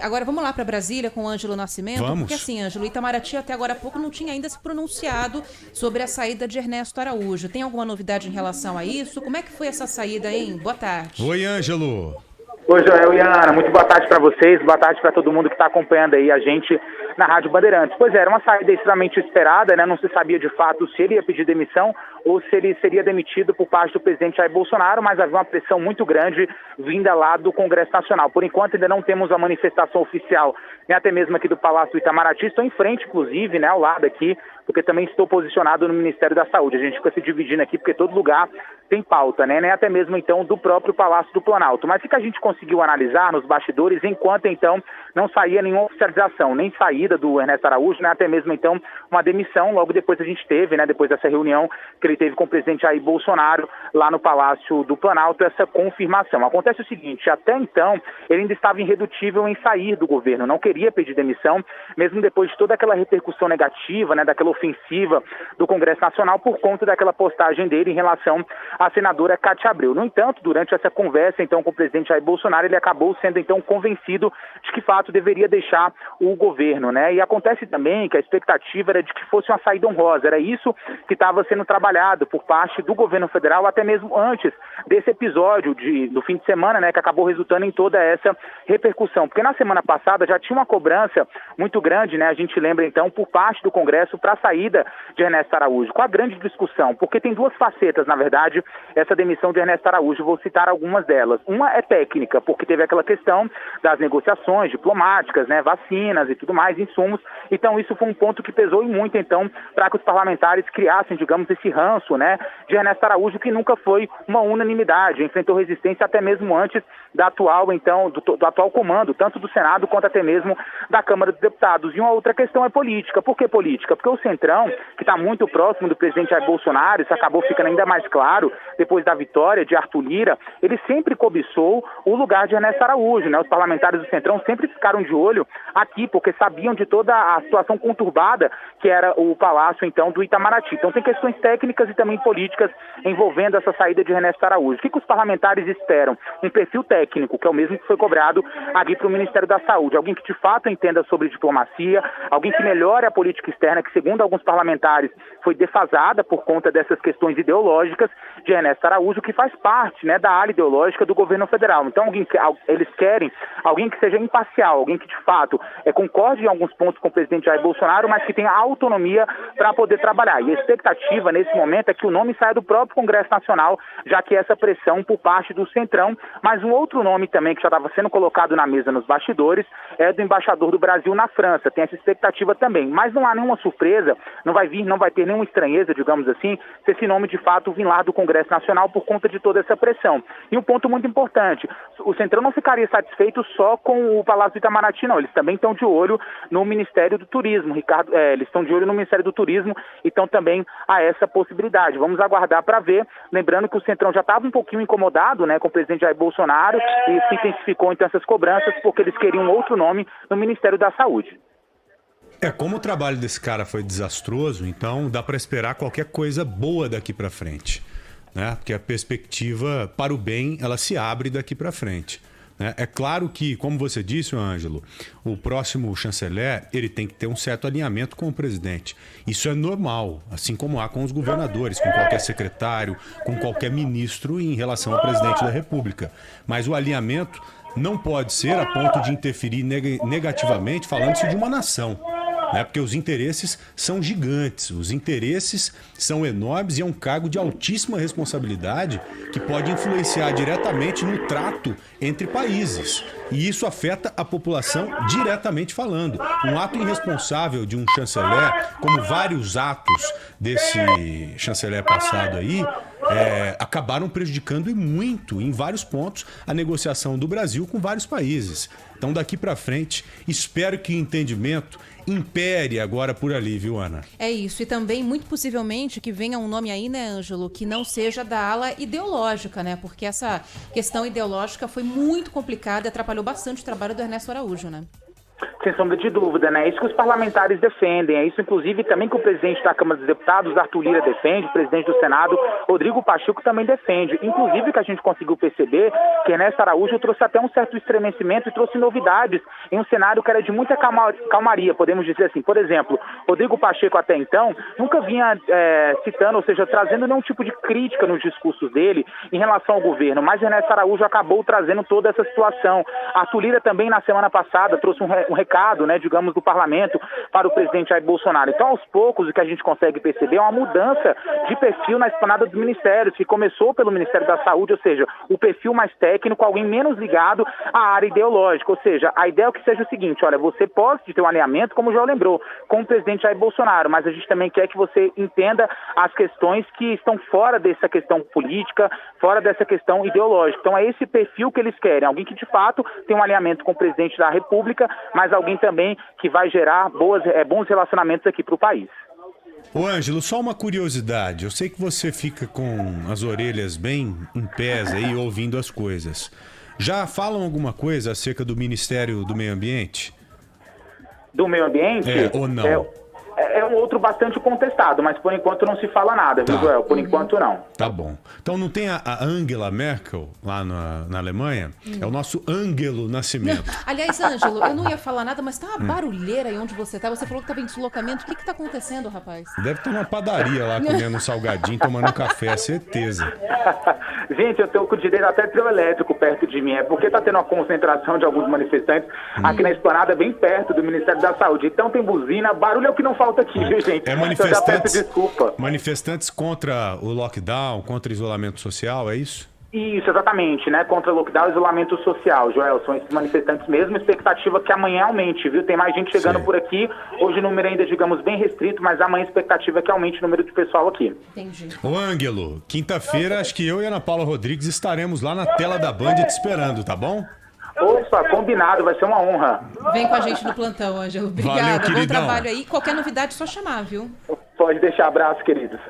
Agora vamos lá para Brasília com o Ângelo Nascimento. Vamos. Porque assim, Ângelo, Itamaraty até agora há pouco não tinha ainda se pronunciado sobre a saída de Ernesto Araújo. Tem alguma novidade em relação a isso? Como é que foi essa saída, hein? Boa tarde. Oi, Ângelo. Oi, Joel e Ana, muito boa tarde para vocês, boa tarde para todo mundo que está acompanhando aí a gente na Rádio Bandeirantes. Pois é, era uma saída extremamente esperada, né? Não se sabia de fato se ele ia pedir demissão ou se ele seria demitido por parte do presidente Jair Bolsonaro, mas havia uma pressão muito grande vinda lá do Congresso Nacional. Por enquanto ainda não temos a manifestação oficial, nem até mesmo aqui do Palácio do Itamaraty. Estou em frente, inclusive, né, ao lado aqui, porque também estou posicionado no Ministério da Saúde. A gente fica se dividindo aqui porque todo lugar tem pauta, né? Nem até mesmo então do próprio Palácio do Planalto. Mas o que a gente conseguiu analisar nos bastidores, enquanto então não saía nenhuma oficialização, nem saída do Ernesto Araújo, né? Até mesmo então uma demissão. Logo depois a gente teve, né? Depois dessa reunião que ele teve com o presidente Jair Bolsonaro lá no Palácio do Planalto, essa confirmação. Acontece o seguinte: até então ele ainda estava irredutível em sair do governo, não queria pedir demissão, mesmo depois de toda aquela repercussão negativa, né? Daquela ofensiva do Congresso Nacional por conta daquela postagem dele em relação à senadora Cátia Abreu. No entanto, durante essa conversa então com o presidente Jair Bolsonaro, ele acabou sendo então convencido de que, de fato, deveria deixar o governo, né? E acontece também que a expectativa era de que fosse uma saída honrosa, era isso que estava sendo trabalhado por parte do governo federal, até mesmo antes desse episódio do fim de semana, né? Que acabou resultando em toda essa repercussão, porque na semana passada já tinha uma cobrança muito grande, né? A gente lembra então por parte do Congresso para a saída de Ernesto Araújo, com a grande discussão, porque tem duas facetas, na verdade, essa demissão de Ernesto Araújo. Vou citar algumas delas. Uma é técnica, porque teve aquela questão das negociações diplomáticas, né, vacinas e tudo mais, insumos. Então isso foi um ponto que pesou muito, então, para que os parlamentares criassem, digamos, esse ranço, né, de Ernesto Araújo, que nunca foi uma unanimidade, enfrentou resistência até mesmo antes da atual, então, do atual comando, tanto do Senado quanto até mesmo da Câmara dos Deputados. E uma outra questão é política. Por que política? Porque o Centrão, que está muito próximo do presidente Jair Bolsonaro, isso acabou ficando ainda mais claro depois da vitória de Arthur Lira, ele sempre cobiçou o lugar de Ernesto Araújo, né? Os parlamentares do Centrão sempre ficaram de olho aqui, porque sabiam de toda a situação conturbada que era o Palácio, então, do Itamaraty. Então tem questões técnicas e também políticas envolvendo essa saída de Ernesto Araújo. O que os parlamentares esperam? Um perfil técnico, que é o mesmo que foi cobrado aqui para o Ministério da Saúde. Alguém que de fato entenda sobre diplomacia, alguém que melhore a política externa, que segundo alguns parlamentares foi defasada por conta dessas questões ideológicas de Ernesto Araújo, que faz parte, né, da ala ideológica do governo federal. Então eles querem alguém que seja imparcial, alguém que de fato concorde em alguns pontos com o presidente Jair Bolsonaro, mas que tenha autonomia para poder trabalhar. E a expectativa nesse momento é que o nome saia do próprio Congresso Nacional, já que essa pressão por parte do Centrão. Mas um outro nome também que já estava sendo colocado na mesa nos bastidores é do embaixador do Brasil na França. Tem essa expectativa também, mas não há nenhuma surpresa, não vai ter nenhuma estranheza, digamos assim, se esse nome de fato vir lá do Congresso Nacional por conta de toda essa pressão. E um ponto muito importante: o Centrão não ficaria satisfeito só com o Palácio do Itamaraty, não. Eles também estão de olho no Ministério do Turismo, eles estão de olho no Ministério do Turismo e estão também a essa possibilidade. Vamos aguardar para ver, lembrando que o Centrão já estava um pouquinho incomodado, né, com o presidente Jair Bolsonaro, e se intensificou então essas cobranças porque eles queriam outro nome no Ministério da Saúde. Como o trabalho desse cara foi desastroso, então dá para esperar qualquer coisa boa daqui para frente, né? Porque a perspectiva para o bem, ela se abre daqui para frente, né? É claro que, como você disse, Ângelo, o próximo chanceler, ele tem que ter um certo alinhamento com o presidente. Isso é normal, assim como há com os governadores, com qualquer secretário, com qualquer ministro em relação ao presidente da República. Mas o alinhamento não pode ser a ponto de interferir negativamente, falando-se de uma nação, né? Porque os interesses são gigantes, os interesses são enormes e é um cargo de altíssima responsabilidade que pode influenciar diretamente no trato entre países. E isso afeta a população diretamente falando. Um ato irresponsável de um chanceler, como vários atos desse chanceler passado aí, acabaram prejudicando e muito, em vários pontos, a negociação do Brasil com vários países. Então, daqui para frente, espero que o entendimento impere agora por ali, viu, Ana? É isso, e também, muito possivelmente, que venha um nome aí, né, Ângelo, que não seja da ala ideológica, né? Porque essa questão ideológica foi muito complicada e atrapalhou bastante o trabalho do Ernesto Araújo, né? Sem sombra de dúvida, né? É isso que os parlamentares defendem, é isso, inclusive, também que o presidente da Câmara dos Deputados, Arthur Lira, defende, o presidente do Senado, Rodrigo Pacheco, também defende. Inclusive, que a gente conseguiu perceber que Ernesto Araújo trouxe até um certo estremecimento e trouxe novidades em um cenário que era de muita calmaria, podemos dizer assim. Por exemplo, Rodrigo Pacheco, até então, nunca vinha citando, ou seja, trazendo nenhum tipo de crítica nos discursos dele em relação ao governo, mas Ernesto Araújo acabou trazendo toda essa situação. Arthur Lira também, na semana passada, trouxe um recado, né, digamos, do parlamento para o presidente Jair Bolsonaro. Então, aos poucos, o que a gente consegue perceber é uma mudança de perfil na esplanada dos ministérios, que começou pelo Ministério da Saúde, ou seja, o perfil mais técnico, alguém menos ligado à área ideológica. Ou seja, a ideia é que seja o seguinte: olha, você pode ter um alinhamento, como já lembrou, com o presidente Jair Bolsonaro, mas a gente também quer que você entenda as questões que estão fora dessa questão política, fora dessa questão ideológica. Então, é esse perfil que eles querem, alguém que de fato tem um alinhamento com o presidente da República, mas alguém também que vai gerar bons relacionamentos aqui para o país. Ô Ângelo, só uma curiosidade. Eu sei que você fica com as orelhas bem em pés aí, ouvindo as coisas. Já falam alguma coisa acerca do Ministério do Meio Ambiente? Do meio ambiente? Ou não? É um outro bastante contestado, mas por enquanto não se fala nada, viu, Joel? Por enquanto não. Tá bom. Então não tem a Angela Merkel lá na Alemanha? É o nosso Ângelo Nascimento. Aliás, Ângelo, eu não ia falar nada, mas tá uma barulheira aí onde você tá. Você falou que tava em deslocamento. O que tá acontecendo, rapaz? Deve estar numa padaria lá comendo um salgadinho, tomando um café, certeza. Gente, eu tenho com o direito até trio elétrico perto de mim. É porque tá tendo uma concentração de alguns manifestantes aqui na esplanada, bem perto do Ministério da Saúde. Então tem buzina, barulho é o que não falta aqui, viu, gente? É Então já peço desculpa. Manifestantes contra o lockdown, contra o isolamento social, é isso? Isso, exatamente, né? Contra lockdown e isolamento social, Joel. São esses manifestantes mesmo. Expectativa que amanhã aumente, viu? Tem mais gente chegando por aqui. Hoje o número ainda, digamos, bem restrito, mas amanhã a expectativa é que aumente o número de pessoal aqui. Entendi. Ô Ângelo, quinta-feira acho que eu e a Ana Paula Rodrigues estaremos lá na tela da Band te esperando, tá bom? Opa, combinado, vai ser uma honra. Vem com a gente no plantão, Ângelo. Obrigada. Valeu, Bom queridão. trabalho aí. Qualquer novidade, é só chamar, viu? Pode deixar, abraço, queridos.